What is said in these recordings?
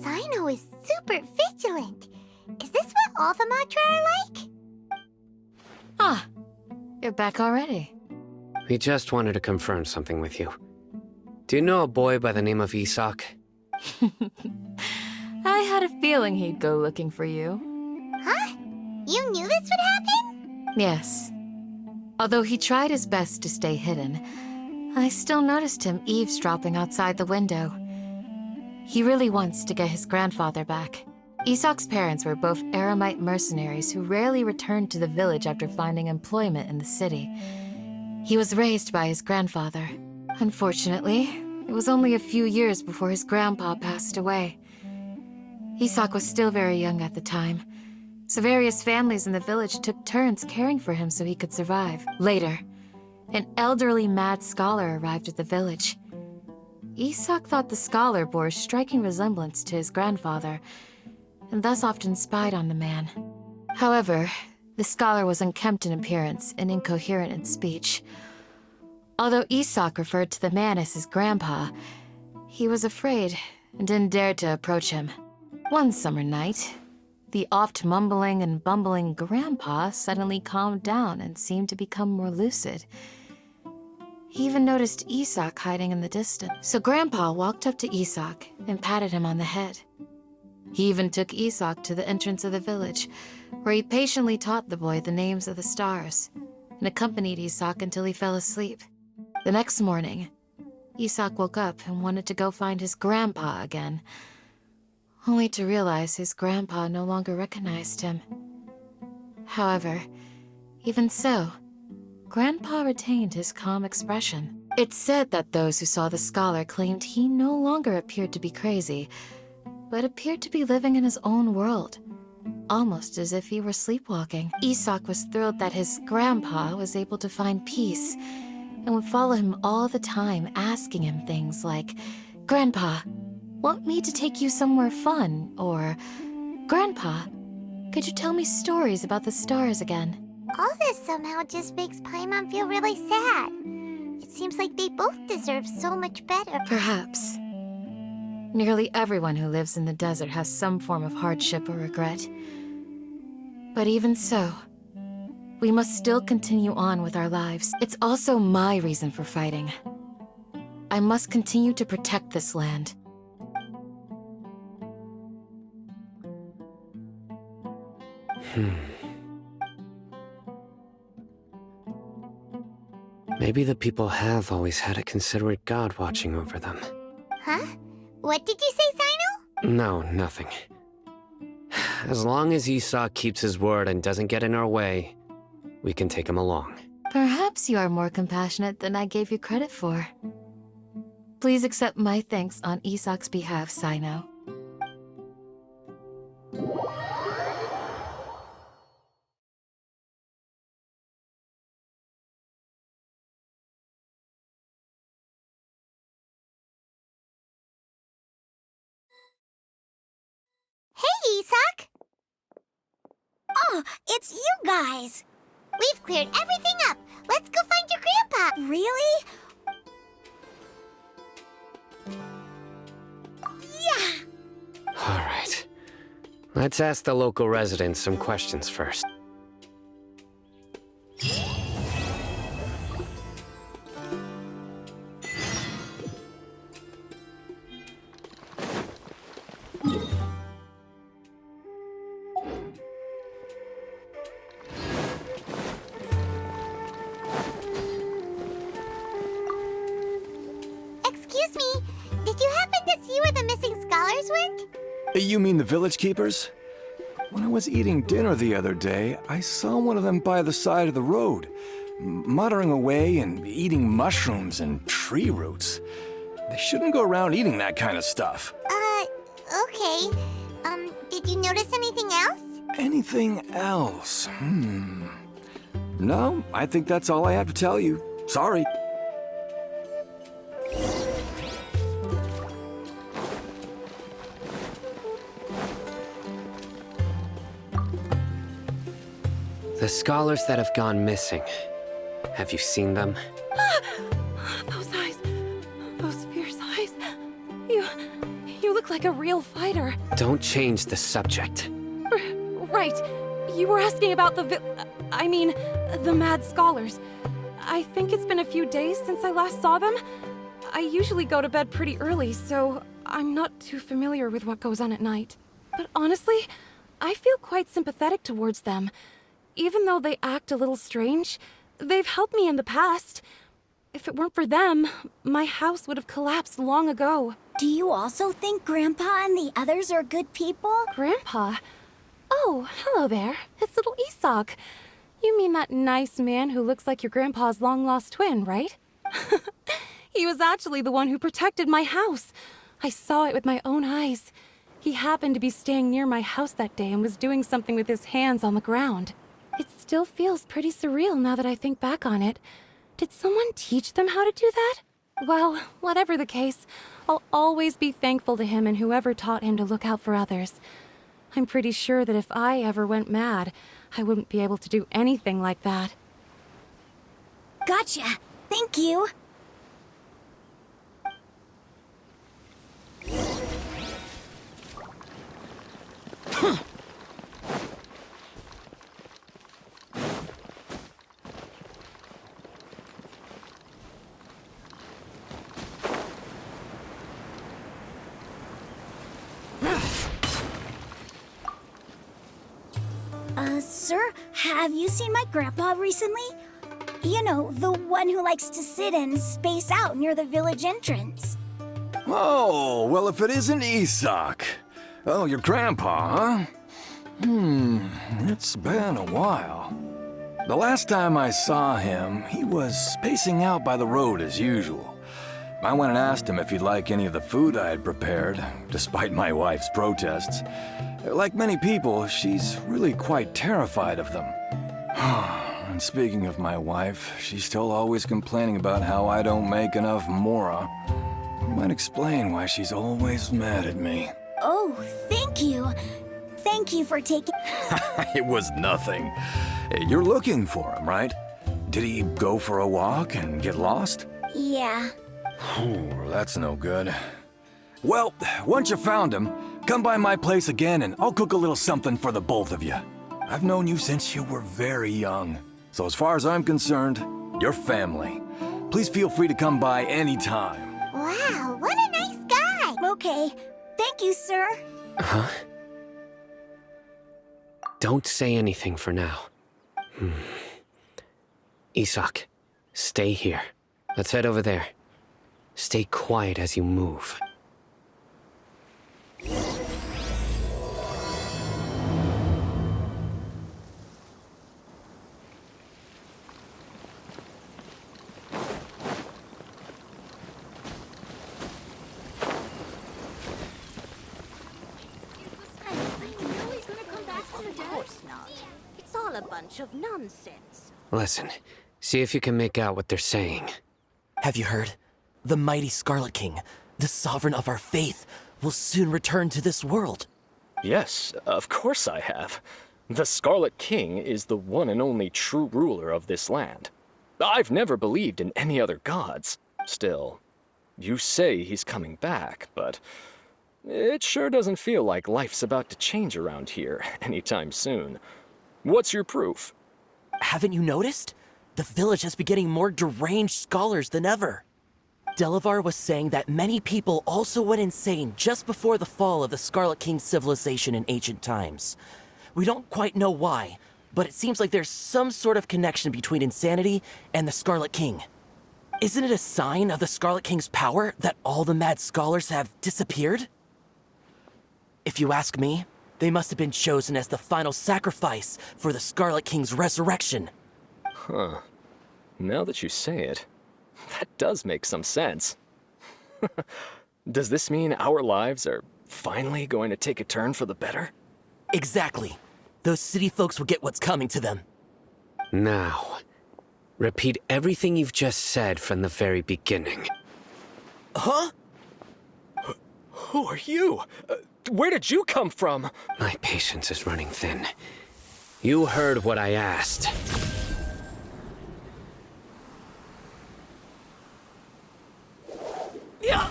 Sino is super vigilant. Is this what all the Matra are like? Ah, you're back already. We just wanted to confirm something with you. Do you know a boy by the name of Isak? I had a feeling he'd go looking for you. Huh? You knew this would happen? Yes. Although he tried his best to stay hidden, I still noticed him eavesdropping outside the window. He really wants to get his grandfather back. Isak's parents were both Aramite mercenaries who rarely returned to the village after finding employment in the city. He was raised by his grandfather. Unfortunately, it was only a few years before his grandpa passed away. Isak was still very young at the time, so various families in the village took turns caring for him so he could survive. Later, an elderly mad scholar arrived at the village. Isak thought the scholar bore a striking resemblance to his grandfather, and thus often spied on the man. However, the scholar was unkempt in appearance and incoherent in speech. Although Isak referred to the man as his grandpa, he was afraid and didn't dare to approach him. One summer night, the oft mumbling and bumbling grandpa suddenly calmed down and seemed to become more lucid. He even noticed Isak hiding in the distance. So Grandpa walked up to Isak and patted him on the head. He even took Isak to the entrance of the village, where he patiently taught the boy the names of the stars, and accompanied Isak until he fell asleep. The next morning, Isak woke up and wanted to go find his grandpa again, only to realize his grandpa no longer recognized him. However, even so, Grandpa retained his calm expression. It's said that those who saw the scholar claimed he no longer appeared to be crazy, but appeared to be living in his own world, almost as if he were sleepwalking. Isak was thrilled that his grandpa was able to find peace, and would follow him all the time, asking him things like, "Grandpa, want me to take you somewhere fun?" Or, "Grandpa, could you tell me stories about the stars again?" All this somehow just makes Paimon feel really sad. It seems like they both deserve so much better. Perhaps. Nearly everyone who lives in the desert has some form of hardship or regret. But even so, we must still continue on with our lives. It's also my reason for fighting. I must continue to protect this land. Maybe the people have always had a considerate god watching over them. Huh? What did you say, Sino? No, nothing. As long as Isak keeps his word and doesn't get in our way, we can take him along. Perhaps you are more compassionate than I gave you credit for. Please accept my thanks on Isak's behalf, Sino. Hey, Isak! Oh, it's you guys! We've cleared everything up. Let's go find your grandpa. Really? Yeah! All right. Let's ask the local residents some questions first. Excuse me, did you happen to see where the missing scholars went? You mean the village keepers? When I was eating dinner the other day, I saw one of them by the side of the road, muttering away and eating mushrooms and tree roots. They shouldn't go around eating that kind of stuff. Okay. Did you notice anything else? Anything else? No, I think that's all I have to tell you. Sorry. The scholars that have gone missing. Have you seen them? Those eyes. Those fierce eyes. like a real fighter. Don't change the subject. Right. You were asking about the Mad Scholars. I think it's been a few days since I last saw them. I usually go to bed pretty early, so I'm not too familiar with what goes on at night. But honestly, I feel quite sympathetic towards them. Even though they act a little strange, they've helped me in the past. If it weren't for them, my house would have collapsed long ago. Do you also think Grandpa and the others are good people? Grandpa? Oh, hello there. It's little Isak. You mean that nice man who looks like your grandpa's long-lost twin, right? He was actually the one who protected my house. I saw it with my own eyes. He happened to be staying near my house that day and was doing something with his hands on the ground. It still feels pretty surreal now that I think back on it. Did someone teach them how to do that? Well, whatever the case, I'll always be thankful to him and whoever taught him to look out for others. I'm pretty sure that if I ever went mad, I wouldn't be able to do anything like that. Gotcha. Thank you. Sir, have you seen my grandpa recently? You know, the one who likes to sit and space out near the village entrance. Oh, well, if it isn't Isak. Oh, your grandpa, huh? It's been a while. The last time I saw him, he was spacing out by the road as usual. I went and asked him if he'd like any of the food I had prepared, despite my wife's protests. Like many people, she's really quite terrified of them. And speaking of my wife, she's still always complaining about how I don't make enough mora. Might explain why she's always mad at me. Oh, thank you. Thank you for taking... It was nothing. You're looking for him, right? Did he go for a walk and get lost? Yeah. That's no good. Well, once you found him, come by my place again and I'll cook a little something for the both of you. I've known you since you were very young. So as far as I'm concerned, you're family. Please feel free to come by anytime. Wow, what a nice guy! Okay. Thank you, sir. Huh? Don't say anything for now. Isak, stay here. Let's head over there. Stay quiet as you move. It's all a bunch of nonsense. Listen, see if you can make out what they're saying. Have you heard? The mighty Scarlet King, the sovereign of our faith, will soon return to this world. Yes, of course I have. The Scarlet King is the one and only true ruler of this land. I've never believed in any other gods. Still, you say he's coming back, but it sure doesn't feel like life's about to change around here anytime soon. What's your proof? Haven't you noticed? The village has been getting more deranged scholars than ever. Delavar was saying that many people also went insane just before the fall of the Scarlet King's civilization in ancient times. We don't quite know why, but it seems like there's some sort of connection between insanity and the Scarlet King. Isn't it a sign of the Scarlet King's power that all the mad scholars have disappeared? If you ask me, they must have been chosen as the final sacrifice for the Scarlet King's resurrection. Huh. Now that you say it, that does make some sense. Does this mean our lives are finally going to take a turn for the better? Exactly. Those city folks will get what's coming to them. Now, repeat everything you've just said from the very beginning. Huh? Who are you? Where did you come from? My patience is running thin. You heard what I asked. Yeah,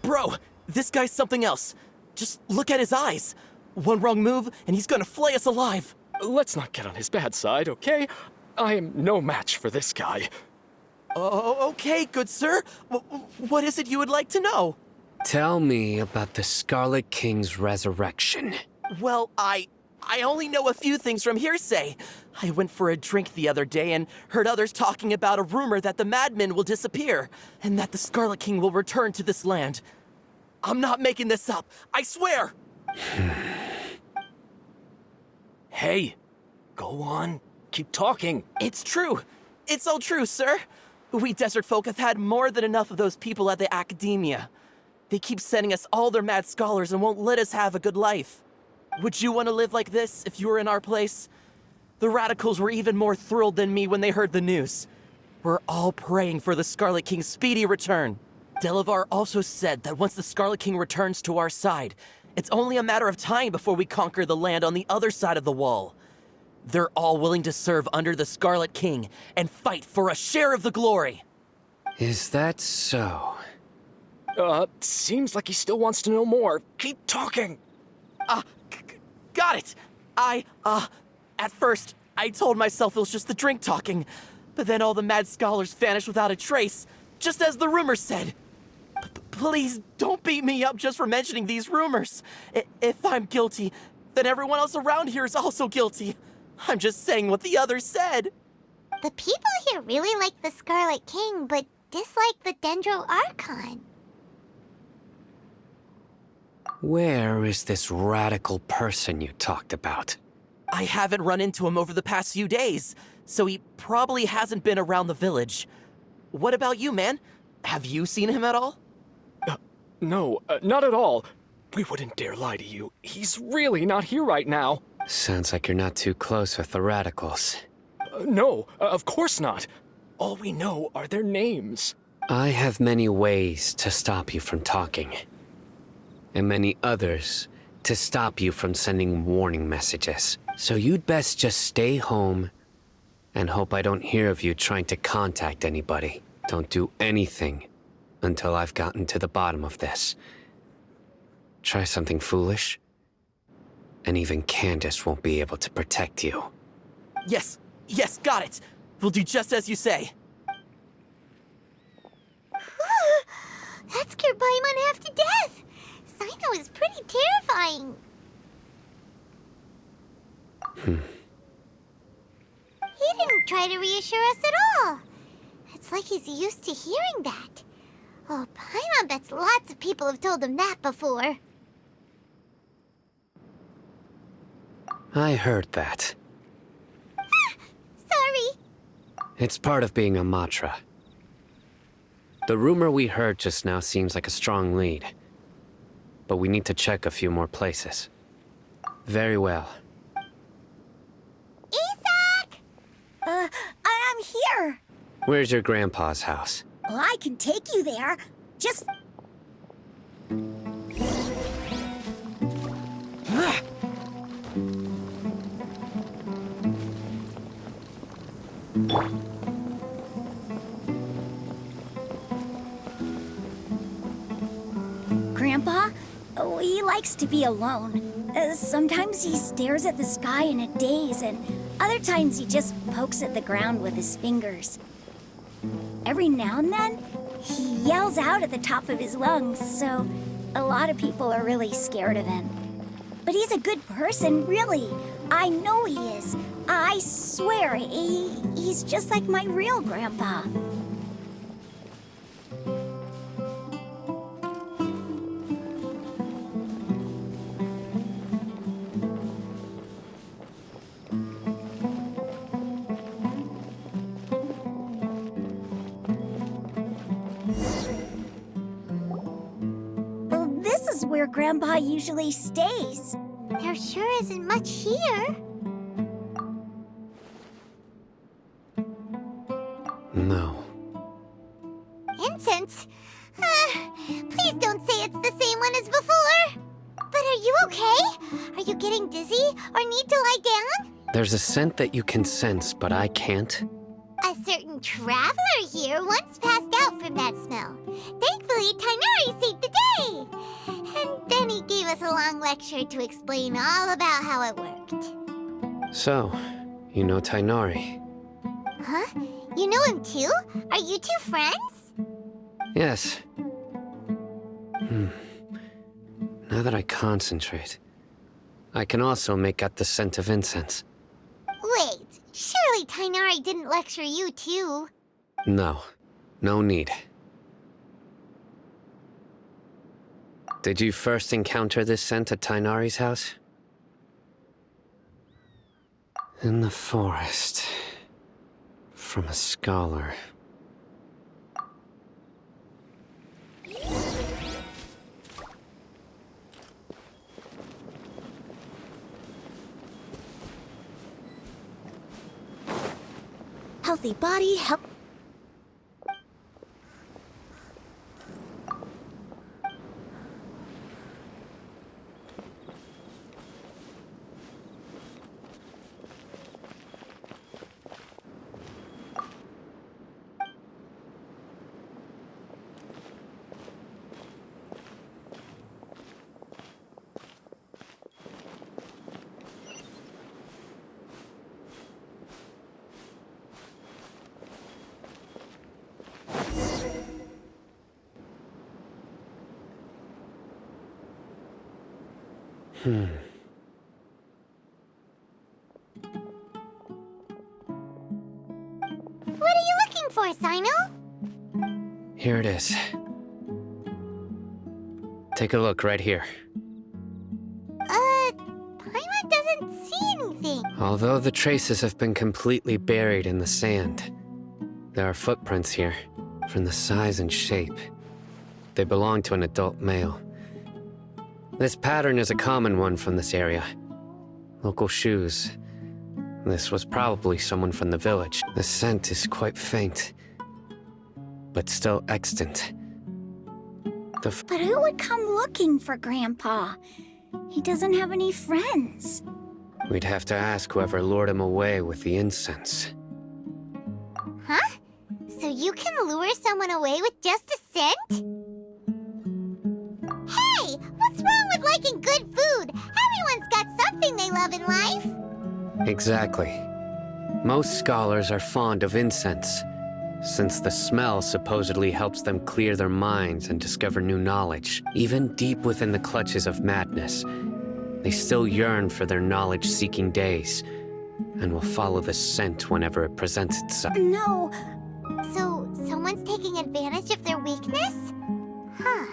bro, This guy's something else. Just look at his eyes. One wrong move, and he's gonna flay us alive. Let's not get on his bad side, okay? I am no match for this guy. Oh, okay, good sir. What is it you would like to know? Tell me about the Scarlet King's resurrection. Well, I only know a few things from hearsay. I went for a drink the other day and heard others talking about a rumor that the madmen will disappear and that the Scarlet King will return to this land. I'm not making this up, I swear! Hey, go on. Keep talking. It's true. It's all true, sir. We desert folk have had more than enough of those people at the academia. They keep sending us all their mad scholars and won't let us have a good life. Would you want to live like this if you were in our place? The radicals were even more thrilled than me when they heard the news. We're all praying for the Scarlet King's speedy return. Delavar also said that once the Scarlet King returns to our side, it's only a matter of time before we conquer the land on the other side of the wall. They're all willing to serve under the Scarlet King and fight for a share of the glory. Is that so? Seems like he still wants to know more. Keep talking. Got it. At first, I told myself it was just the drink talking, but then all the mad scholars vanished without a trace, just as the rumors said. Please don't beat me up just for mentioning these rumors. If I'm guilty, then everyone else around here is also guilty. I'm just saying what the others said. The people here really like the Scarlet King, but dislike the Dendro Archon. Where is this radical person you talked about? I haven't run into him over the past few days, so he probably hasn't been around the village. What about you, man? Have you seen him at all? No, not at all. We wouldn't dare lie to you. He's really not here right now. Sounds like you're not too close with the radicals. No, of course not. All we know are their names. I have many ways to stop you from talking. And many others to stop you from sending warning messages. So you'd best just stay home and hope I don't hear of you trying to contact anybody. Don't do anything until I've gotten to the bottom of this. Try something foolish, and even Candace won't be able to protect you. Yes, got it. We'll do just as you say. That scared Paimon half to death. Sino is pretty terrifying. He didn't try to reassure us at all. It's like he's used to hearing that. Oh, Paimon bets lots of people have told him that before. I heard that. Sorry. It's part of being a Matra. The rumor we heard just now seems like a strong lead. But we need to check a few more places. Very well. Isak! I'm here. Where's your grandpa's house? Well, I can take you there. Just... Grandpa? Oh, he likes to be alone. Sometimes he stares at the sky in a daze, and other times he just pokes at the ground with his fingers. Every now and then, he yells out at the top of his lungs, so a lot of people are really scared of him. But he's a good person, really. I know he is. I swear, he's just like my real grandpa. This is where Grandpa usually stays. There sure isn't much here. No. Incense? Please don't say it's the same one as before. But are you okay? Are you getting dizzy or need to lie down? There's a scent that you can sense, but I can't. A certain traveler here once passed out from that smell. Thankfully, Tainari saved the day. gave us a long lecture to explain all about how it worked. So, you know Tainari? Huh? You know him too? Are you two friends? Yes. Now that I concentrate, I can also make out the scent of incense. Wait, surely Tainari didn't lecture you too? No, no need. Did you first encounter this scent at Tainari's house? In the forest. From a scholar. Healthy body, What are you looking for, Sino? Here it is. Take a look right here. Paimon doesn't see anything. Although the traces have been completely buried in the sand, there are footprints here, from the size and shape. They belong to an adult male. This pattern is a common one from this area. Local shoes. This was probably someone from the village. The scent is quite faint, but still extant. but who would come looking for Grandpa? He doesn't have any friends. We'd have to ask whoever lured him away with the incense. Huh? So you can lure someone away with just a scent? Hey! What's wrong with liking good food? Everyone's got something they love in life. Exactly. Most scholars are fond of incense, since the smell supposedly helps them clear their minds and discover new knowledge. Even deep within the clutches of madness, they still yearn for their knowledge-seeking days, and will follow the scent whenever it presents itself. No, So, someone's taking advantage of their weakness? Huh.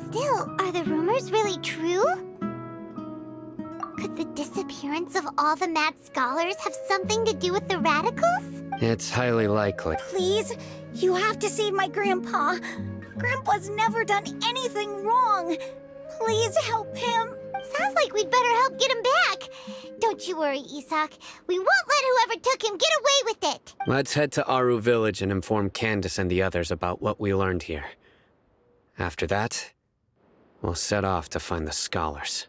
Still, are the rumors really true? Could the disappearance of all the mad scholars have something to do with the radicals? It's highly likely. please, you have to save my Grandpa. Grandpa's never done anything wrong. Please help him. Sounds like we'd better help get him back. Don't you worry, Isak. We won't let whoever took him get away with it. Let's head to Aru Village and inform Candace and the others about what we learned here. After that, we'll set off to find the scholars.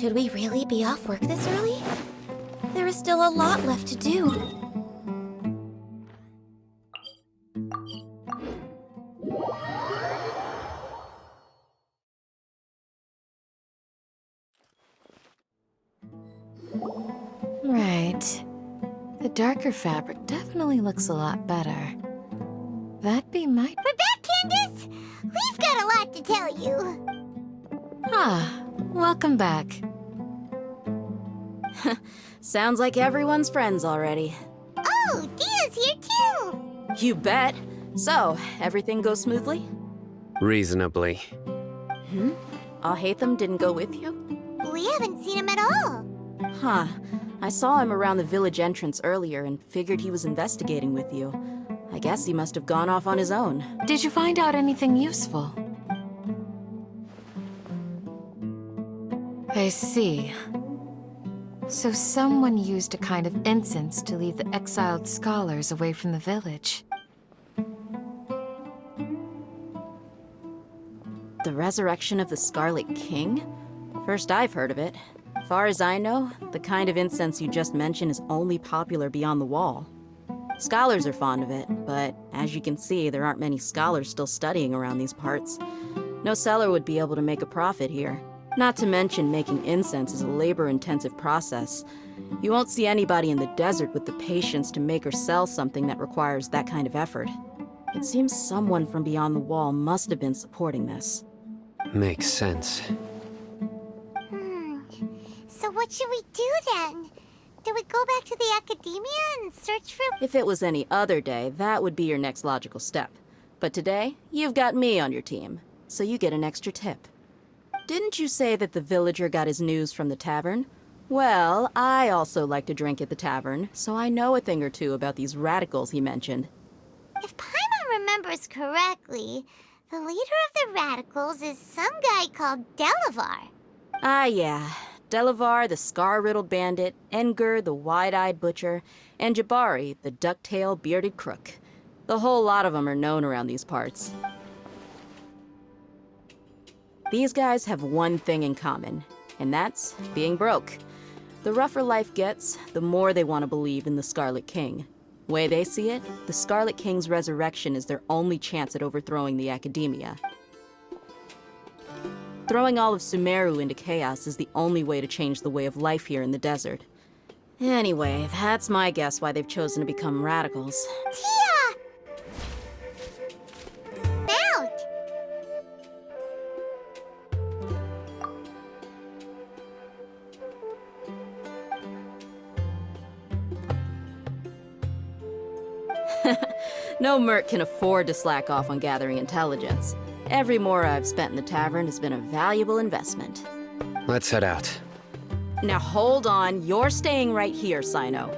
Should we really be off work this early? There is still a lot left to do. Right. The darker fabric definitely looks a lot better. That'd be my... We're back, Candace! We've got a lot to tell you. Ah, welcome back. Sounds like everyone's friends already. Oh, Dia's here too! You bet. So, everything goes smoothly? Reasonably. I'll hate them didn't go with you? We haven't seen him at all. Huh. I saw him around the village entrance earlier and figured he was investigating with you. I guess he must have gone off on his own. Did you find out anything useful? I see. So someone used a kind of incense to lead the exiled scholars away from the village. The resurrection of the Scarlet King? First I've heard of it. Far as I know, the kind of incense you just mentioned is only popular beyond the wall. Scholars are fond of it, but as you can see, there aren't many scholars still studying around these parts. No seller would be able to make a profit here. Not to mention making incense is a labor-intensive process. You won't see anybody in the desert with the patience to make or sell something that requires that kind of effort. It seems someone from beyond the wall must have been supporting this. Makes sense. So what should we do then? Do we go back to the academia and search for... If it was any other day, that would be your next logical step. But today, you've got me on your team, so you get an extra tip. Didn't you say that the villager got his news from the tavern? Well, I also like to drink at the tavern, so I know a thing or two about these radicals he mentioned. If Paimon remembers correctly, the leader of the radicals is some guy called Delavar. Ah, yeah. Delavar, the scar-riddled bandit, Enger, the wide-eyed butcher, and Jabari, the duck-tailed bearded crook. The whole lot of them are known around these parts. These guys have one thing in common, and that's being broke. The rougher life gets, the more they want to believe in the Scarlet King. Way they see it, the Scarlet King's resurrection is their only chance at overthrowing the academia. Throwing all of Sumeru into chaos is the only way to change the way of life here in the desert. Anyway, that's my guess why they've chosen to become radicals. Tia! Out! No merc can afford to slack off on gathering intelligence. Every more I've spent in the tavern has been a valuable investment. Let's head out. Now hold on, you're staying right here, Sino.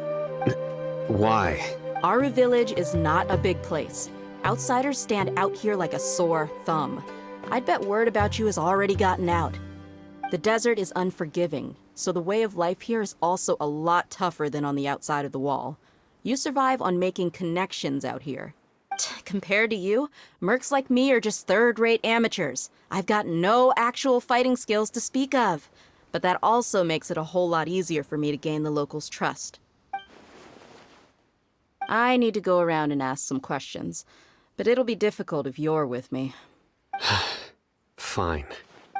Why? Aru Village is not a big place. Outsiders stand out here like a sore thumb. I'd bet word about you has already gotten out. The desert is unforgiving, so the way of life here is also a lot tougher than on the outside of the wall. You survive on making connections out here. Compared to you, mercs like me are just third-rate amateurs. I've got no actual fighting skills to speak of. But that also makes it a whole lot easier for me to gain the locals' trust. I need to go around and ask some questions, but it'll be difficult if you're with me. Fine.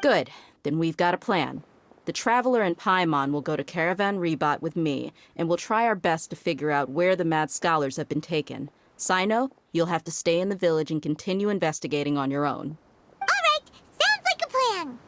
Good, then we've got a plan. The Traveler and Paimon will go to Caravan Rebot with me, and we'll try our best to figure out where the mad scholars have been taken. Sino, you'll have to stay in the village and continue investigating on your own. All right, sounds like a plan.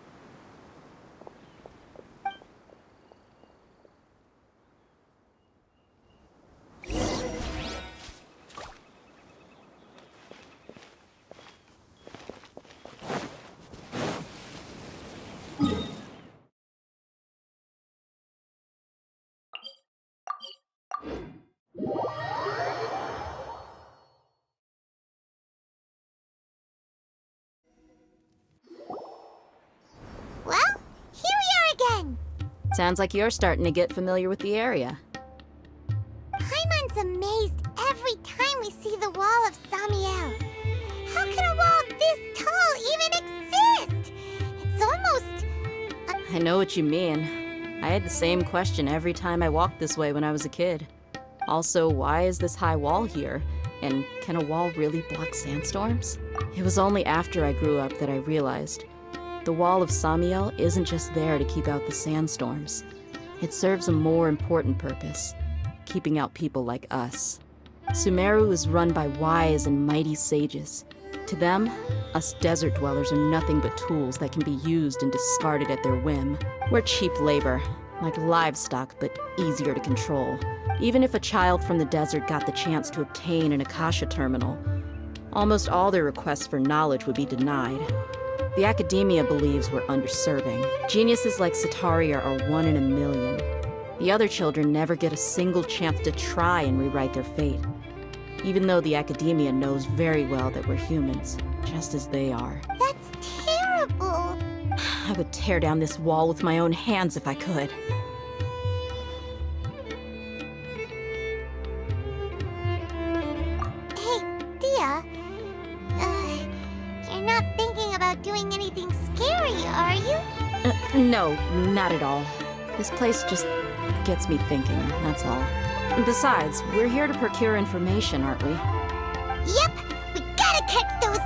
Well, here we are again. Sounds like you're starting to get familiar with the area. Paimon's amazed every time we see the wall of Samiel. How can a wall this tall even exist? It's almost... I know what you mean. I had the same question every time I walked this way when I was a kid. Also, why is this high wall here? And can a wall really block sandstorms? It was only after I grew up that I realized the wall of Samiel isn't just there to keep out the sandstorms. It serves a more important purpose, keeping out people like us. Sumeru is run by wise and mighty sages. To them, us desert dwellers are nothing but tools that can be used and discarded at their whim. We're cheap labor, like livestock, but easier to control. Even if a child from the desert got the chance to obtain an Akasha terminal, almost all their requests for knowledge would be denied. The academia believes we're underserving. Geniuses like Sataria are 1 in a million. The other children never get a single chance to try and rewrite their fate, even though the academia knows very well that we're humans, just as they are. That's terrible. I would tear down this wall with my own hands if I could. Hey, Dia. You're not thinking about doing anything scary, are you? No, not at all. This place just gets me thinking, that's all. Besides, we're here to procure information, aren't we? Yep, we gotta catch those...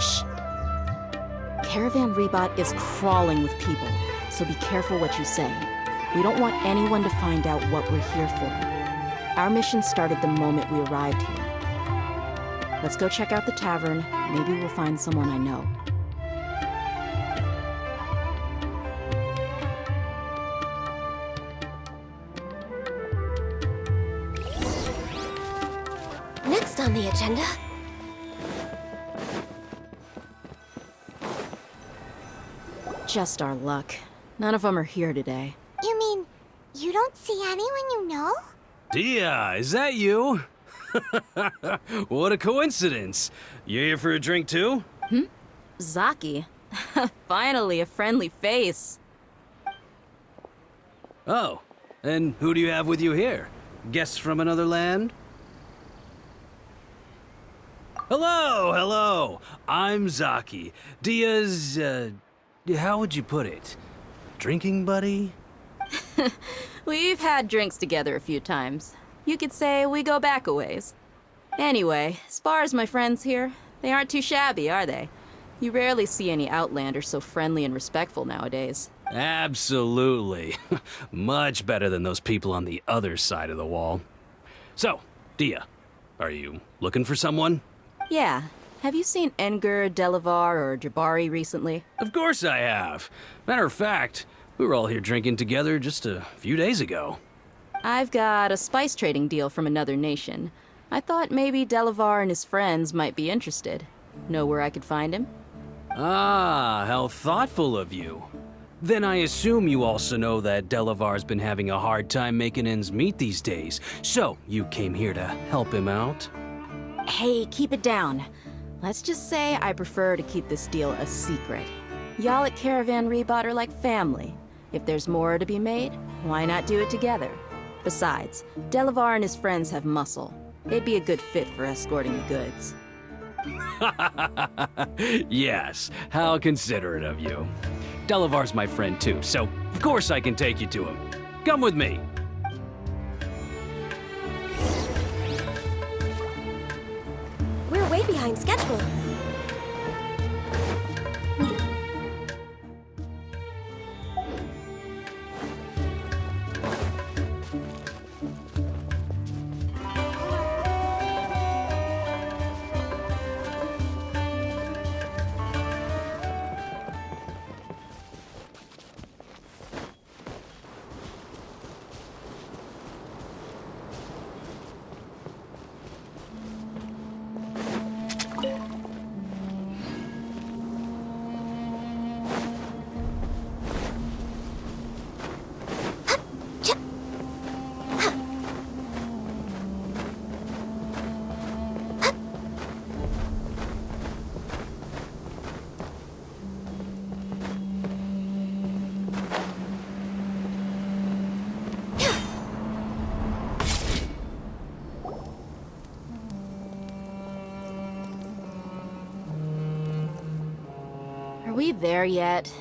Shh! Caravan Rebot is crawling with people, so be careful what you say. We don't want anyone to find out what we're here for. Our mission started the moment we arrived here. Let's go check out the tavern. Maybe we'll find someone I know. Next on the agenda. Just our luck. None of them are here today. You mean, you don't see anyone you know? Dia, is that you? What a coincidence. You here for a drink too? Zaki. Finally, a friendly face. Oh, and who do you have with you here? Guests from another land? Hello, hello. I'm Zaki. Dia's, how would you put it? Drinking buddy? We've had drinks together a few times. You could say we go back a ways. Anyway, as far as my friends here, they aren't too shabby, are they? You rarely see any Outlanders so friendly and respectful nowadays. Absolutely. Much better than those people on the other side of the wall. So, Dia, are you looking for someone? Yeah. Have you seen Enger, Delavar, or Jabari recently? Of course I have. Matter of fact, we were all here drinking together just a few days ago. I've got a spice trading deal from another nation. I thought maybe Delavar and his friends might be interested. Know where I could find him? Ah, how thoughtful of you. Then I assume you also know that Delavar's been having a hard time making ends meet these days, so you came here to help him out? Hey, keep it down. Let's just say I prefer to keep this deal a secret. Y'all at Caravan Rebot are like family. If there's more to be made, why not do it together? Besides, Delavar and his friends have muscle. They'd be a good fit for escorting the goods. Yes, how considerate of you. Delavar's my friend too, so of course I can take you to him. Come with me. We're way behind schedule. Are we there yet?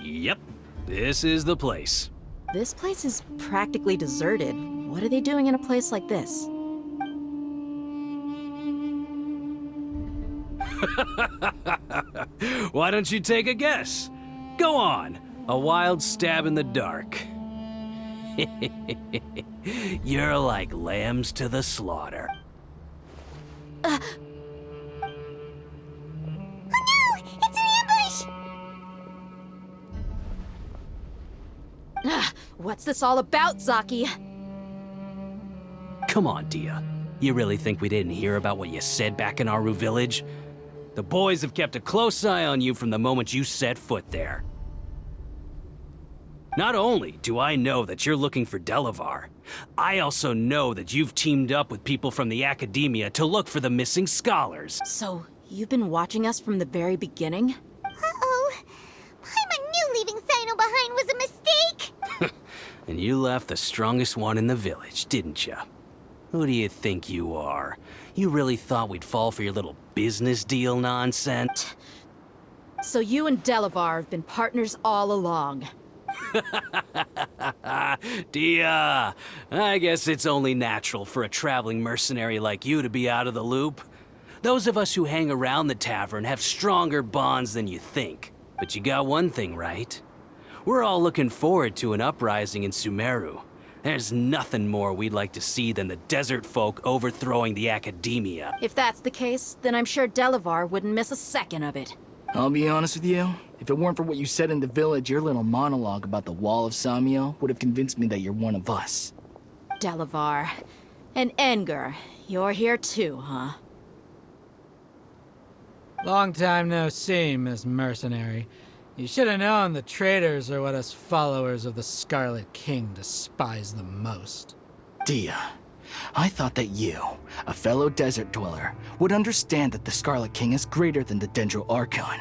Yep, this is the place. This place is practically deserted. What are they doing in a place like this? Why don't you take a guess? Go on, a wild stab in the dark. You're like lambs to the slaughter. Oh no! It's an ambush! What's this all about, Zaki? Come on, Dia. You really think we didn't hear about what you said back in Aru village? The boys have kept a close eye on you from the moment you set foot there. Not only do I know that you're looking for Delavar, I also know that you've teamed up with people from the academia to look for the missing scholars. So, you've been watching us from the very beginning? Uh-oh. Paimon knew leaving Sino behind was a mistake! And you left the strongest one in the village, didn't you? Who do you think you are? You really thought we'd fall for your little business deal nonsense? So you and Delavar have been partners all along. Dia, I guess it's only natural for a traveling mercenary like you to be out of the loop. Those of us who hang around the tavern have stronger bonds than you think. But you got one thing right. We're all looking forward to an uprising in Sumeru. There's nothing more we'd like to see than the desert folk overthrowing the academia. If that's the case, then I'm sure Delavar wouldn't miss a second of it. I'll be honest with you. If it weren't for what you said in the village, your little monologue about the Wall of Samiel would have convinced me that you're one of us. Delavar. And Edgar, you're here too, huh? Long time no see, Miss Mercenary. You should have known the traitors are what us followers of the Scarlet King despise the most. Dia, I thought that you, a fellow desert dweller, would understand that the Scarlet King is greater than the Dendro Archon.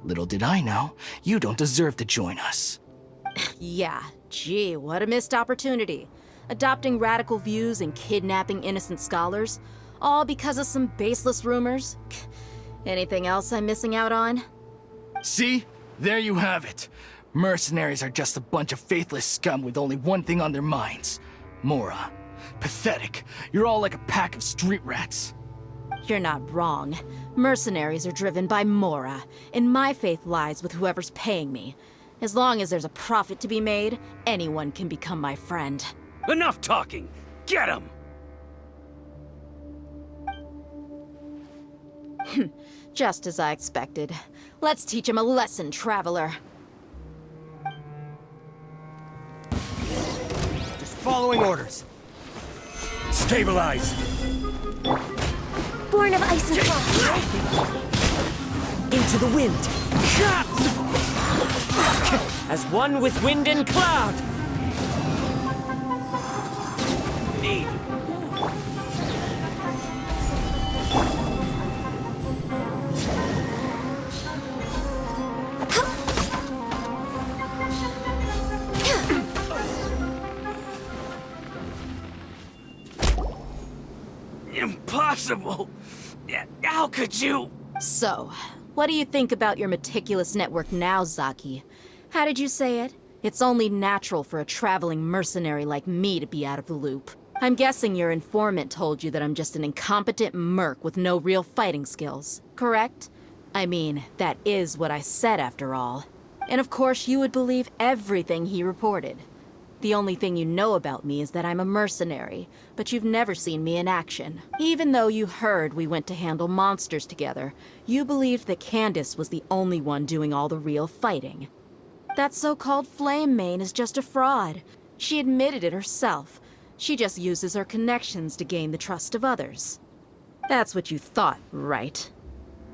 Little did I know, you don't deserve to join us. Yeah, gee, what a missed opportunity. Adopting radical views and kidnapping innocent scholars, all because of some baseless rumors. Anything else I'm missing out on? See? There you have it. Mercenaries are just a bunch of faithless scum with only one thing on their minds. Mora. Pathetic. You're all like a pack of street rats. You're not wrong. Mercenaries are driven by Mora, and my faith lies with whoever's paying me. As long as there's a profit to be made, anyone can become my friend. Enough talking! Get him! Just as I expected. Let's teach him a lesson, traveler. Just following orders. Stabilize! Born of ice and frost. Into the wind! As one with wind and cloud! Need. Impossible! How could you? So, what do you think about your meticulous network now, Zaki? How did you say it? It's only natural for a traveling mercenary like me to be out of the loop. I'm guessing your informant told you that I'm just an incompetent merc with no real fighting skills, correct? I mean, that is what I said after all. And of course you would believe everything he reported. The only thing you know about me is that I'm a mercenary, but you've never seen me in action. Even though you heard we went to handle monsters together, you believed that Candace was the only one doing all the real fighting. That so-called Flame Mane is just a fraud. She admitted it herself. She just uses her connections to gain the trust of others. That's what you thought, right?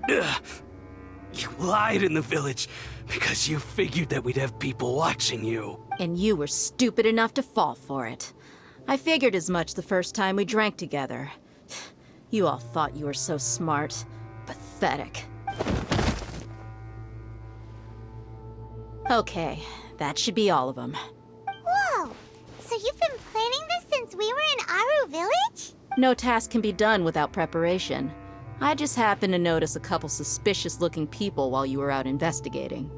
Ugh. You lied in the village because you figured that we'd have people watching you. And you were stupid enough to fall for it. I figured as much the first time we drank together. You all thought you were so smart. Pathetic. Okay, that should be all of them. Whoa! So you've been planning this since we were in Aru Village? No task can be done without preparation. I just happened to notice a couple suspicious-looking people while you were out investigating.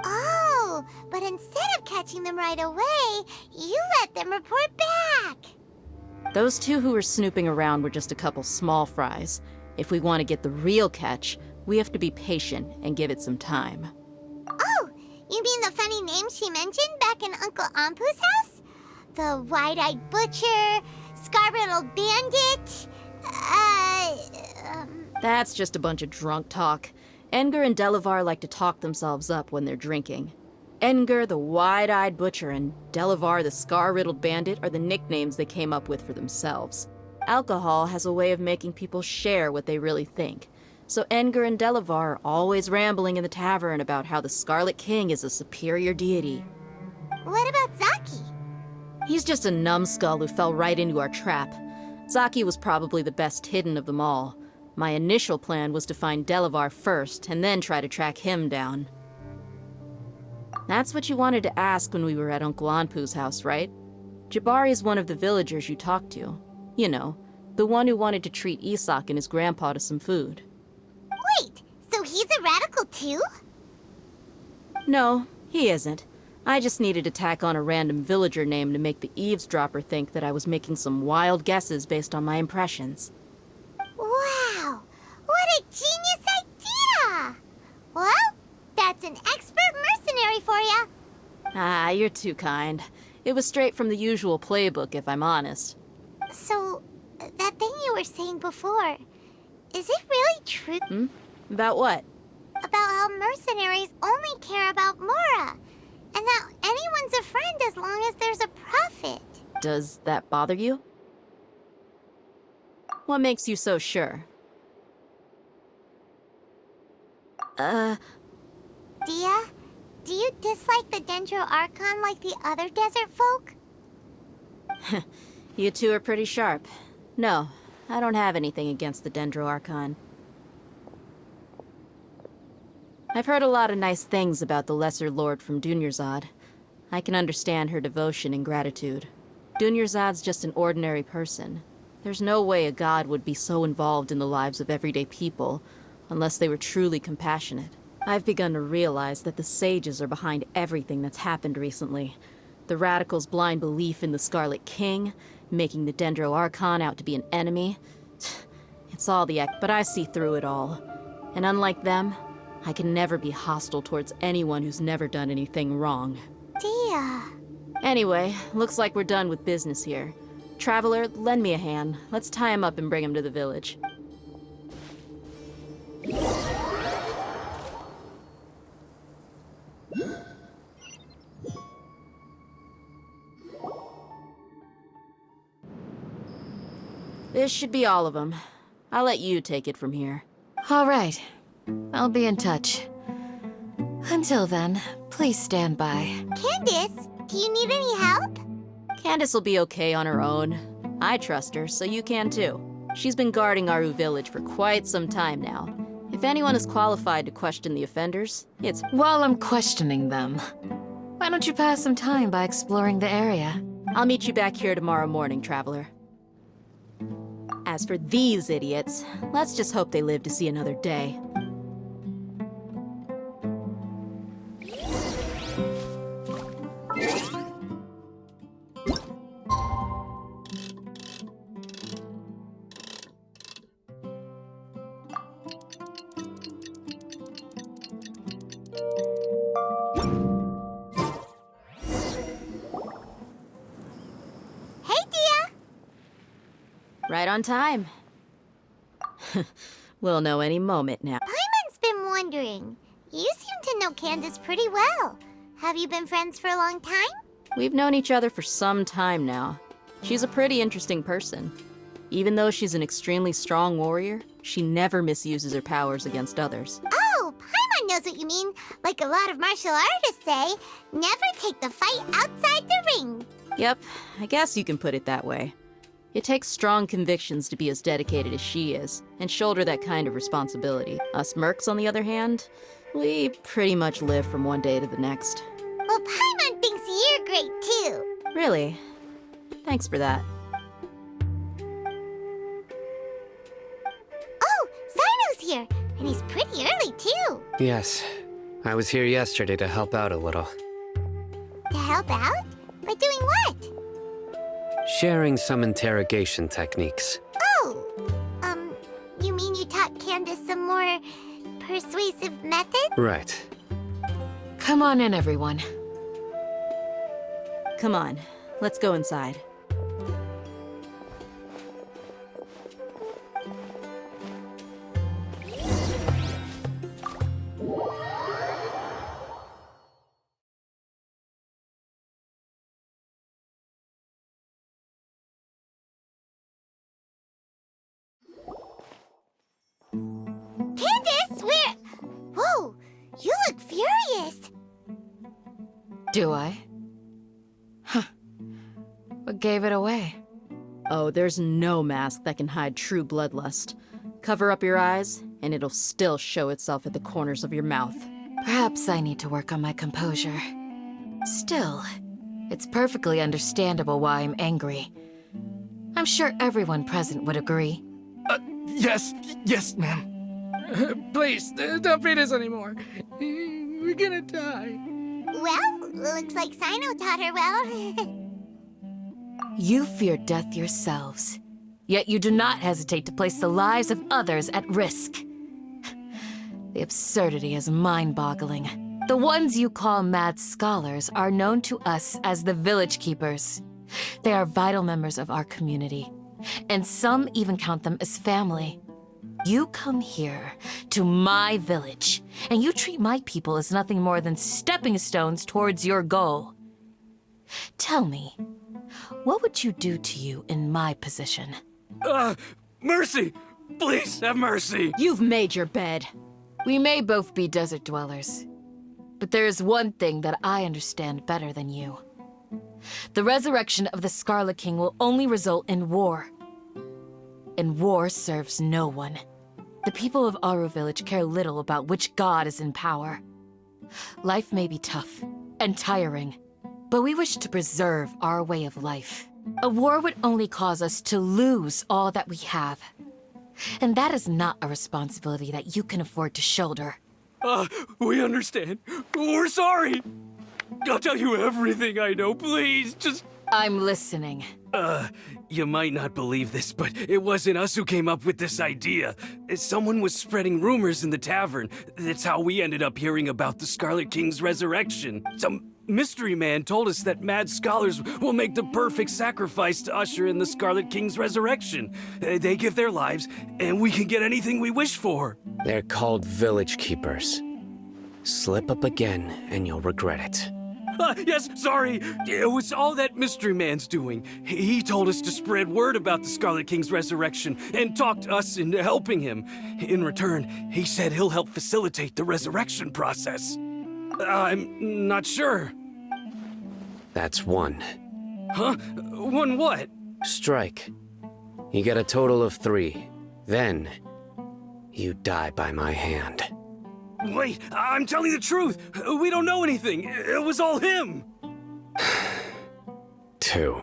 Oh, but instead of catching them right away, you let them report back. Those two who were snooping around were just a couple small fries. If we want to get the real catch, we have to be patient and give it some time. Oh, you mean the funny name she mentioned back in Uncle Ampu's house? The wide-eyed butcher, scar-riddled bandit, That's just a bunch of drunk talk. Edgar and Delavar like to talk themselves up when they're drinking. Edgar, the wide-eyed butcher, and Delavar, the scar-riddled bandit, are the nicknames they came up with for themselves. Alcohol has a way of making people share what they really think. So Edgar and Delavar are always rambling in the tavern about how the Scarlet King is a superior deity. What about Zaki? He's just a numbskull who fell right into our trap. Zaki was probably the best hidden of them all. My initial plan was to find Delavar first, and then try to track him down. That's what you wanted to ask when we were at Uncle Anpu's house, right? Jabari is one of the villagers you talked to. You know, the one who wanted to treat Isak and his grandpa to some food. Wait, so he's a radical too? No, he isn't. I just needed to tack on a random villager name to make the eavesdropper think that I was making some wild guesses based on my impressions. Wow! What a genius idea! Well, that's an expert mercenary for you. Ah, you're too kind. It was straight from the usual playbook, if I'm honest. So, that thing you were saying before, is it really true? About what? About how mercenaries only care about Mora, and that anyone's a friend as long as there's a profit. Does that bother you? What makes you so sure? Dia, do you dislike the Dendro Archon like the other desert folk? You two are pretty sharp. No, I don't have anything against the Dendro Archon. I've heard a lot of nice things about the Lesser Lord from Dunyarzad. I can understand her devotion and gratitude. Dunyarzad's just an ordinary person. There's no way a god would be so involved in the lives of everyday people, unless they were truly compassionate. I've begun to realize that the sages are behind everything that's happened recently. The radicals' blind belief in the Scarlet King, making the Dendro Archon out to be an enemy. It's all but I see through it all. And unlike them, I can never be hostile towards anyone who's never done anything wrong. Dia. Anyway, looks like we're done with business here. Traveler, lend me a hand. Let's tie him up and bring him to the village. This should be all of them. I'll let you take it from here. All right. I'll be in touch. Until then, please stand by. Candace, do you need any help? Candace will be okay on her own. I trust her, so you can too. She's been guarding Aru village for quite some time now. If anyone is qualified to question the offenders, it's— While I'm questioning them, why don't you pass some time by exploring the area? I'll meet you back here tomorrow morning, Traveler. As for these idiots, let's just hope they live to see another day. Right on time. We'll know any moment now. Paimon's been wondering. You seem to know Candace pretty well. Have you been friends for a long time? We've known each other for some time now. She's a pretty interesting person. Even though she's an extremely strong warrior, she never misuses her powers against others. Oh, Paimon knows what you mean. Like a lot of martial artists say, never take the fight outside the ring. Yep, I guess you can put it that way. It takes strong convictions to be as dedicated as she is, and shoulder that kind of responsibility. Us mercs, on the other hand, we pretty much live from one day to the next. Well, Paimon thinks you're great too. Really? Thanks for that. Oh, Sino's here, and he's pretty early too. Yes. I was here yesterday to help out a little. To help out? By doing what? Sharing some interrogation techniques. Oh, you mean you taught Candace some more persuasive methods? Right. Come on in, everyone. Come on, let's go inside. Candace, where? Whoa, you look furious. Do I? Huh. What gave it away? Oh, there's no mask that can hide true bloodlust. Cover up your eyes, and it'll still show itself at the corners of your mouth. Perhaps I need to work on my composure. Still, it's perfectly understandable why I'm angry. I'm sure everyone present would agree. Yes, ma'am. Please, don't beat us anymore. We're gonna die. Well, Looks like Sino taught her well. You fear death yourselves, yet you do not hesitate to place the lives of others at risk. The absurdity is mind-boggling. The ones you call mad scholars are known to us as the Village Keepers. They are vital members of our community, and some even count them as family. You come here, to my village, and you treat my people as nothing more than stepping stones towards your goal. Tell me, what would you do to you in my position? Mercy! Please have mercy! You've made your bed. We may both be desert dwellers, but there is one thing that I understand better than you. The resurrection of the Scarlet King will only result in war. And war serves no one. The people of Aru Village care little about which god is in power. Life may be tough and tiring, but we wish to preserve our way of life. A war would only cause us to lose all that we have. And that is not a responsibility that you can afford to shoulder. We understand. We're sorry. I'll tell you everything I know, please. Just... I'm listening. You might not believe this, but it wasn't us who came up with this idea. Someone was spreading rumors in the tavern. That's how we ended up hearing about the Scarlet King's resurrection. Some mystery man told us that mad scholars will make the perfect sacrifice to usher in the Scarlet King's resurrection. They give their lives, and we can get anything we wish for. They're called Village Keepers. Slip up again, and you'll regret it. Yes, sorry. It was all that mystery man's doing. He told us to spread word about the Scarlet King's resurrection and talked us into helping him. In return, he said he'll help facilitate the resurrection process. I'm not sure. That's one. Huh? One what? Strike. You get a total of 3. Then, you die by my hand. Wait, I'm telling the truth. We don't know anything. It was all him. 2.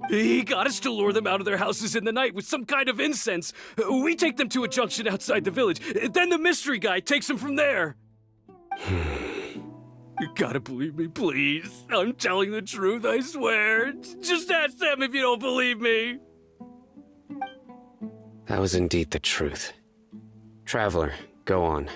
He got us to lure them out of their houses in the night with some kind of incense. We take them to a junction outside the village. Then the mystery guy takes them from there. You gotta believe me, please. I'm telling the truth, I swear. Just ask them if you don't believe me. That was indeed the truth. Traveler, go on.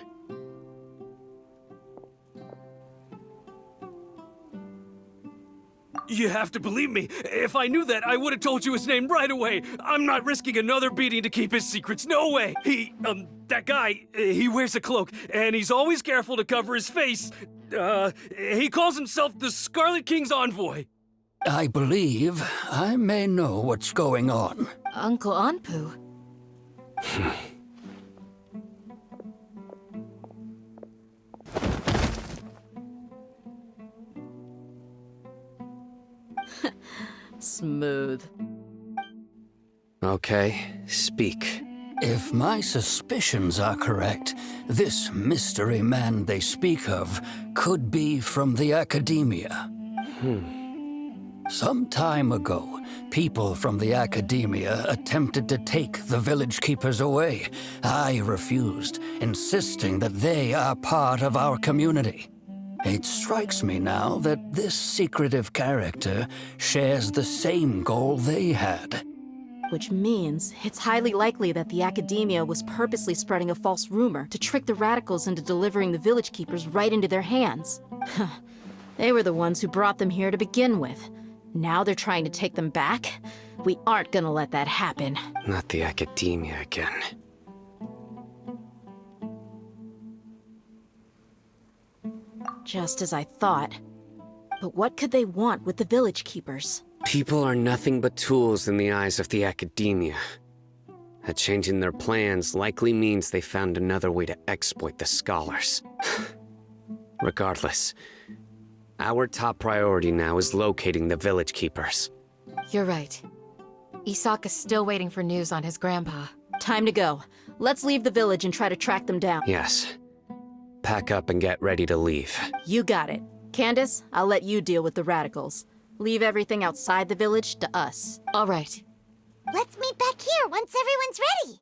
You have to believe me. If I knew that, I would have told you his name right away. I'm not risking another beating to keep his secrets. No way. That guy, he wears a cloak, and he's always careful to cover his face. He calls himself the Scarlet King's envoy. I believe I may know what's going on. Uncle Anpu. Smooth. Okay, speak. If my suspicions are correct, this mystery man they speak of could be from the academia. Some time ago, people from the academia attempted to take the village keepers away. I refused, insisting that they are part of our community. It strikes me now that this secretive character shares the same goal they had. Which means it's highly likely that the academia was purposely spreading a false rumor to trick the radicals into delivering the village keepers right into their hands. They were the ones who brought them here to begin with. Now they're trying to take them back? We aren't gonna let that happen. Not the academia again. Just as I thought. But what could they want with the village keepers? People are nothing but tools in the eyes of the academia. A change in their plans likely means they found another way to exploit the scholars. Regardless, our top priority now is locating the village keepers. You're right. Isak is still waiting for news on his grandpa. Time to go. Let's leave the village and try to track them down. Yes. Pack up and get ready to leave. You got it. Candace, I'll let you deal with the radicals. Leave everything outside the village to us. All right. Let's meet back here once everyone's ready.